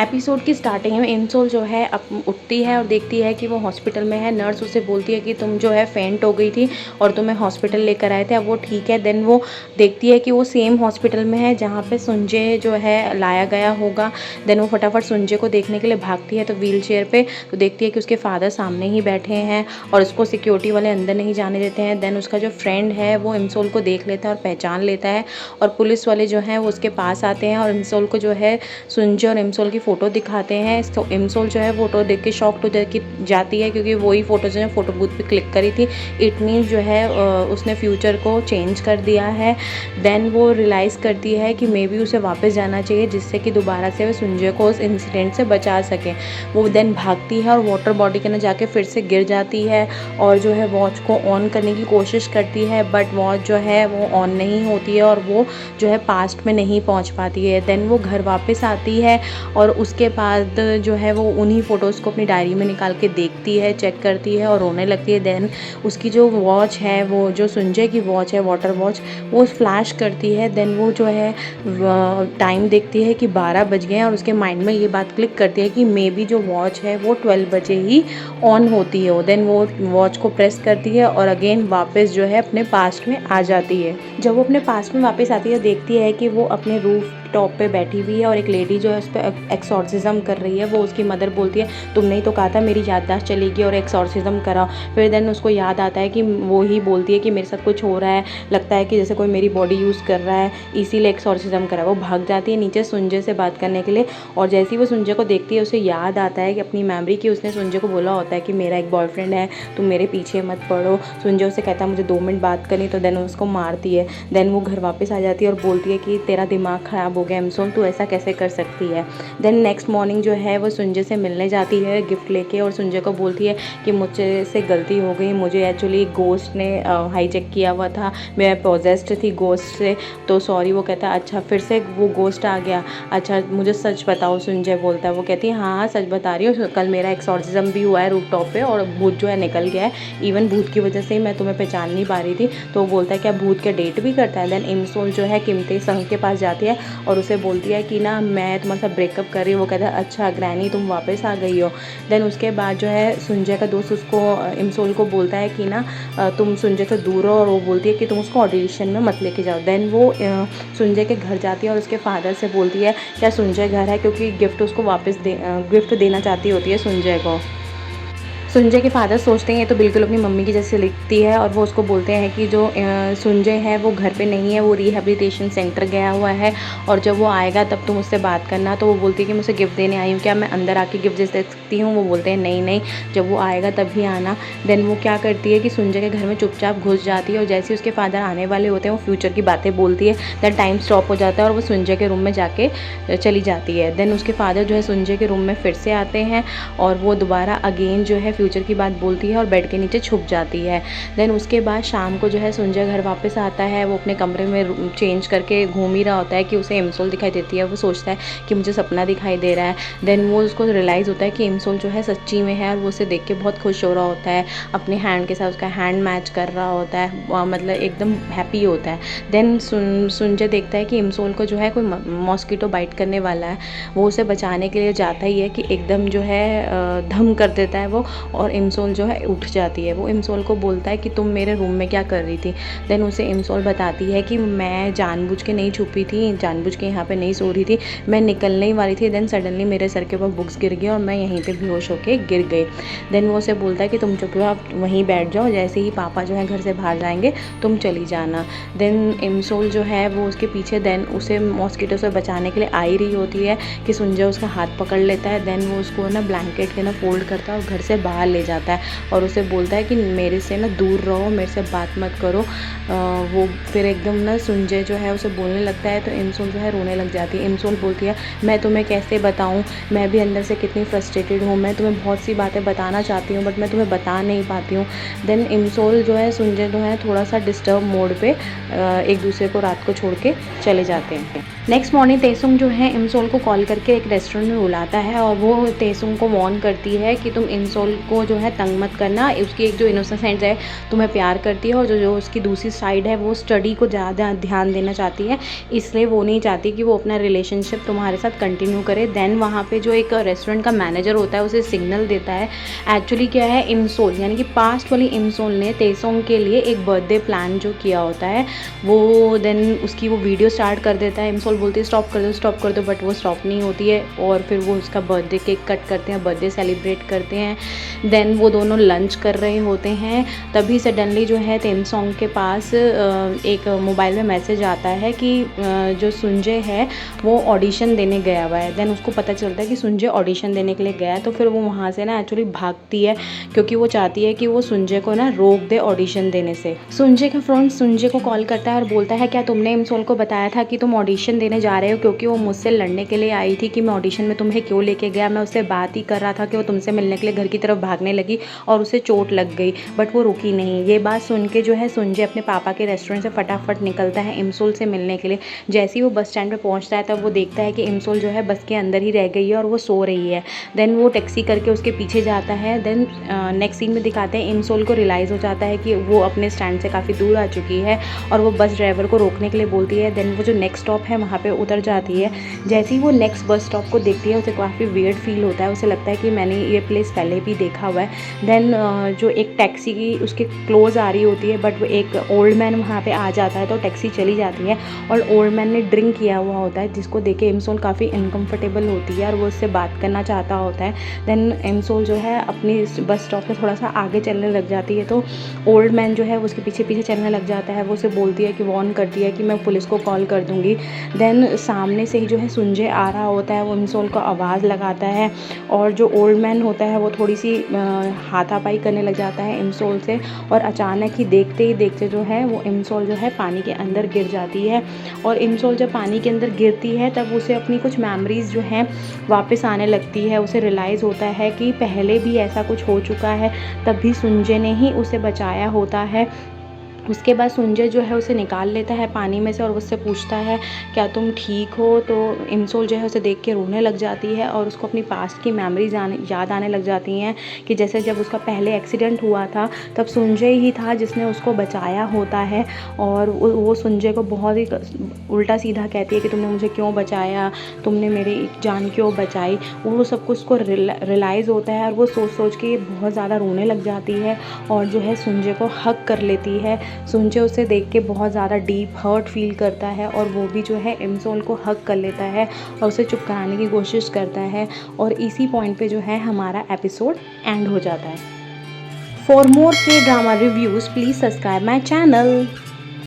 Episode की starting में insole जो है उठती है और देखती है कि वो हॉस्पिटल में है। नर्स उसे बोलती है कि तुम जो है फेंट हो गई थी और तुम्हें हॉस्पिटल लेकर आए थे, अब वो ठीक है। देन वो देखती है कि वो सेम हॉस्पिटल में है जहाँ पे सुंजय जो है लाया गया होगा। देन वो फटाफट सुंजय को देखने के लिए भागती है तो व्हील चेयर पर तो देखती है कि उसके फादर सामने ही बैठे हैं और उसको सिक्योरिटी वाले अंदर नहीं जाने देते हैं। देन उसका जो फ्रेंड है वो इंसोल को देख लेता है और पहचान लेता है और पुलिस वाले जो हैं वो उसके पास आते हैं और इंसोल को जो है सुंजय और इंसोल की फ़ोटो दिखाते हैं। तो इंसोल जो है फ़ोटो देख के शॉक्ड हो जाती है क्योंकि वही फ़ोटो जो है फ़ोटो बूथ पे क्लिक करी थी। इट मीन्स जो है उसने फ्यूचर को चेंज कर दिया है। देन वो रियलाइज़ करती है कि मे बी उसे वापस जाना चाहिए जिससे कि दोबारा से वो सुंजय को उस इंसिडेंट से बचा सके। वो देन भागती है और वाटर बॉडी के अंदर जाके फिर से गिर जाती है और जो है वॉच को ऑन करने की कोशिश करती है बट वॉच जो है वो ऑन नहीं होती है और वो जो है पास्ट में नहीं पहुंच पाती है। देन वो घर वापस आती है और उसके बाद जो है वो उन्हीं फ़ोटोज़ को अपनी डायरी में निकाल के देखती है, चेक करती है और रोने लगती है। देन उसकी जो वॉच है, वो जो सुंजय की वॉच है, वाटर वॉच, वो फ्लैश करती है। देन वो जो है टाइम देखती है कि 12 बज गए हैं और उसके माइंड में ये बात क्लिक करती है कि मे बी जो वॉच है वो 12 बजे ही ऑन होती है। देन वो वॉच को प्रेस करती है और अगेन वापस जो है अपने पास्ट में आ जाती है। जब वो अपने पास्ट में वापस आती है देखती है कि वो अपने रूफ टॉप पे बैठी हुई है और एक लेडी जो है उस पर एक्सॉर्सिज्म कर रही है। वो उसकी मदर बोलती है तुमने ही तो कहा था मेरी याददाश्त चलेगी और एक्सॉर्सिज्म करा। फिर देन उसको याद आता है कि वो ही बोलती है कि मेरे साथ कुछ हो रहा है, लगता है कि जैसे कोई मेरी बॉडी यूज़ कर रहा है, इसीलिए एक्सॉर्सिज्म करा। वो भाग जाती है नीचे सुंजय से बात करने के लिए और जैसे ही वो सुंजय को देखती है उसे याद आता है कि अपनी मेमोरी की उसने सुंजय को बोला होता है कि मेरा एक बॉयफ्रेंड है, तुम मेरे पीछे मत पड़ो। सुंजय उसे कहता है मुझे 2 मिनट बात करनी, तो देन उसको मारती है। देन वो घर वापस आ जाती है और बोलती है कि तेरा दिमाग ख़राब हो गया इंसोल, तू ऐसा कैसे कर सकती है। देन नेक्स्ट मॉर्निंग जो है वो सुंजय से मिलने जाती है गिफ्ट लेके और सुंजय को बोलती है कि मुझसे से गलती हो गई, मुझे एक्चुअली गोस्ट ने हाईजैक किया हुआ था, मैं पॉजेस्ड थी गोस्ट से, तो सॉरी। वो कहता है अच्छा फिर से वो गोस्ट आ गया, अच्छा मुझे सच बताओ। सुंजय बोलता है, वो कहती है हाँ हाँ सच बता रही हूँ, कल मेरा एक्सॉर्सिज्म भी हुआ है रूफ टॉप पे और भूत जो है निकल गया है, इवन भूत की वजह से ही मैं तुम्हें पहचान नहीं पा रही थी। तो वो बोलता है क्या भूत के डेट भी करता है। देन इंसोल जो है कीमती संघ के पास जाती है और उसे बोलती है कि ना मैं तुम्हारे साथ ब्रेकअप कर रही हूँ। वो कहता है अच्छा ग्रैनी तुम वापस आ गई हो। देन उसके बाद जो है सुंजय का दोस्त उसको इंसोल को बोलता है कि ना तुम सुंजय से दूर हो और वो बोलती है कि तुम उसको ऑडिशन में मत लेके जाओ। देन वो सुंजय के घर जाती है और उसके फादर से बोलती है क्या सुंजय घर है, क्योंकि गिफ्ट उसको वापस गिफ्ट देना चाहती होती है सुंजय को। सुंजय के फादर सोचते हैं ये तो बिल्कुल अपनी मम्मी की जैसे लिखती है और वो उसको बोलते हैं कि जो सुंजय है वो घर पे नहीं है, वो रिहेबिलिटेशन सेंटर गया हुआ है और जब वो आएगा तब तुम उससे बात करना। तो वो बोलती है कि मुझे गिफ्ट देने आई हूँ, क्या मैं अंदर आके गिफ्ट दे सकती हूँ। वो बोलते हैं नहीं नहीं, जब वो आएगा तभी आना। देन वो क्या करती है कि सुंजय के घर में चुपचाप घुस जाती है और जैसे ही उसके फादर आने वाले होते हैं वो फ्यूचर की बातें बोलती है। देन टाइम स्टॉप हो जाता है और वो सुंजय के रूम में जाके चली जाती है। देन उसके फादर जो है सुंजय के रूम में फिर से आते हैं और वो दोबारा अगेन जो है फ्यूचर की बात बोलती है और बेड के नीचे छुप जाती है। देन उसके बाद शाम को जो है सुंजय घर वापस आता है, वो अपने कमरे में चेंज करके घूम ही रहा होता है कि उसे इंसोल दिखाई देती है। वो सोचता है कि मुझे सपना दिखाई दे रहा है। देन वो उसको रियलाइज़ होता है कि इंसोल जो है सच्ची में है और वो उसे देख के बहुत खुश हो रहा होता है, अपने हैंड के साथ उसका हैंड मैच कर रहा होता है, मतलब एकदम हैप्पी होता है। देन सुंजय देखता है कि इंसोल को जो है कोई मॉस्किटो बाइट करने वाला है। वो उसे बचाने के लिए जाता ही है कि एकदम जो है धम कर देता है वो और इंसोल जो है उठ जाती है। वो इंसोल को बोलता है कि तुम मेरे रूम में क्या कर रही थी। देन उसे इंसोल बताती है कि मैं जानबूझ के नहीं छुपी थी, जानबूझ के यहाँ पे नहीं सो रही थी, मैं निकलने ही वाली थी। देन सडनली मेरे सर के ऊपर बुक्स गिर गई और मैं यहीं पे बेहोश होके गिर गई। देन वो उसे बोलता है कि तुम चुपचाप वहीं बैठ जाओ, जैसे ही पापा जो है घर से बाहर जाएंगे तुम चली जाना। देन इंसोल जो है वो उसके पीछे देन उसे मॉस्किटो से बचाने के लिए आ ही रही होती है कि सुंजय उसका हाथ पकड़ लेता है। देन वो उसको ना ब्लैंकेट के ना फोल्ड करता है और घर से बाहर ले जाता है और उसे बोलता है कि मेरे से ना दूर रहो, मेरे से बात मत करो। वो फिर एकदम ना सुंजय जो है उसे बोलने लगता है तो इंसोल जो है रोने लग जाती है। इंसोल बोलती है मैं तुम्हें कैसे बताऊं, मैं भी अंदर से कितनी फ्रस्ट्रेटेड हूँ, मैं तुम्हें बहुत सी बातें बताना चाहती हूँ बट मैं तुम्हें बता नहीं पाती हूँ। देन इंसोल जो है सुंजय जो है थोड़ा सा डिस्टर्ब मोड पे एक दूसरे को रात को छोड़ के चले जाते हैं। नेक्स्ट मॉर्निंग तेसुंग जो है इंसोल को कॉल करके एक रेस्टोरेंट में बुलाता है और वो तेसुंग को वार्न करती है कि तुम इंसोल को को जो है तंग मत करना, उसकी एक जो इनोसेंस है तुम्हें प्यार करती है और जो जो उसकी दूसरी साइड है वो स्टडी को ज़्यादा ध्यान देना चाहती है, इसलिए वो नहीं चाहती कि वो अपना रिलेशनशिप तुम्हारे साथ कंटिन्यू करे। देन वहाँ पे जो एक रेस्टोरेंट का मैनेजर होता है उसे सिग्नल देता है। एक्चुअली क्या है, इमसोल यानी कि पास्ट वाली इमसोल ने तेसोंग के लिए एक बर्थडे प्लान जो किया होता है वो देन उसकी वो वीडियो स्टार्ट कर देता है। इमसोल बोलती है स्टॉप कर दो, बट वो स्टॉप नहीं होती है और फिर वो उसका बर्थडे केक कट करते हैं, बर्थडे सेलिब्रेट करते हैं। देन वो दोनों लंच कर रहे होते हैं, तभी सडनली जो है तेमसोंग के पास एक मोबाइल में मैसेज आता है कि जो सुंजे है वो ऑडिशन देने गया हुआ है। देन उसको पता चलता है कि सुंजे ऑडिशन देने के लिए गया है, तो फिर वो वहाँ से ना एक्चुअली भागती है क्योंकि वो चाहती है कि वो सुंजे को ना रोक दे ऑडिशन देने से। सुंजे का फ्रेंड सुंजे को कॉल करता है और बोलता है क्या तुमने इमसोल को बताया था कि तुम ऑडिशन देने जा रहे हो, क्योंकि वो मुझसे लड़ने के लिए आई थी कि मैं ऑडिशन में तुम्हें क्यों लेके गया। मैं उससे बात ही कर रहा था कि वो तुमसे मिलने के लिए घर की तरफ भागने लगी और उसे चोट लग गई, बट वो रुकी नहीं। ये बात सुन के जो है सुंजे अपने पापा के रेस्टोरेंट से फटाफट निकलता है इमसोल से मिलने के लिए। जैसे ही वो बस स्टैंड पे पहुंचता है तब वो देखता है कि इमसोल जो है बस के अंदर ही रह गई है और वो सो रही है। देन वो टैक्सी करके उसके पीछे जाता है। देन नेक्स्ट सीन में दिखाते हैं इमसोल को रियलाइज़ हो जाता है कि वो अपने स्टैंड से काफ़ी दूर आ चुकी है और वो बस ड्राइवर को रोकने के लिए बोलती है। देन वो जो नेक्स्ट स्टॉप है वहाँ पे उतर जाती है। जैसे ही वो नेक्स्ट बस स्टॉप को देखती है उसे काफ़ी वियर्ड फील होता है, उसे लगता है कि मैंने ये प्लेस पहले भी देखा हुआ है। देन जो एक टैक्सी की उसके क्लोज आ रही होती है, बट वो एक ओल्ड मैन वहाँ पे आ जाता है तो टैक्सी चली जाती है और ओल्ड मैन ने ड्रिंक किया हुआ होता है, जिसको देख के इमसोल काफ़ी अनकंफर्टेबल होती है और वो उससे बात करना चाहता होता है। देन इमसोल जो है अपनी बस स्टॉप से थोड़ा सा आगे चलने लग जाती है तो ओल्ड मैन जो है उसके पीछे पीछे चलने लग जाता है। वो उसे बोलती है कि वार्न करती है कि मैं पुलिस को कॉल कर दूँगी। देन सामने से ही जो है सुंजे आ रहा होता है, वो इमसोल को आवाज़ लगाता है और जो ओल्ड मैन होता है वो थोड़ी सी हाथापाई करने लग जाता है इमसोल से और अचानक ही देखते जो है वो इमसोल जो है पानी के अंदर गिर जाती है। और इमसोल जब पानी के अंदर गिरती है तब उसे अपनी कुछ मेमोरीज़ जो हैं वापस आने लगती है। उसे रियलाइज़ होता है कि पहले भी ऐसा कुछ हो चुका है, तब भी सुंजे ने ही उसे बचाया होता है। उसके बाद सुंजे जो है उसे निकाल लेता है पानी में से और उससे पूछता है क्या तुम ठीक हो। तो इमसोल जो है उसे देख के रोने लग जाती है और उसको अपनी पास्ट की मेमोरीज याद आने लग जाती हैं कि जैसे जब उसका पहले एक्सीडेंट हुआ था तब सुंजे ही था जिसने उसको बचाया होता है। और वो सुंजे को बहुत ही उल्टा सीधा कहती है कि तुमने मुझे क्यों बचाया, तुमने मेरी जान क्यों बचाई। वो सब कुछ उसको रियलाइज़ होता है और वो सोच के बहुत ज़्यादा रोने लग जाती है और जो है सुंजे को हग कर लेती है। सुंजे उसे देख के बहुत ज़्यादा डीप हर्ट फील करता है और वो भी जो है इमसोल को हग कर लेता है और उसे चुप कराने की कोशिश करता है और इसी पॉइंट पे जो है हमारा एपिसोड एंड हो जाता है। फॉर मोर के drama reviews please subscribe my channel.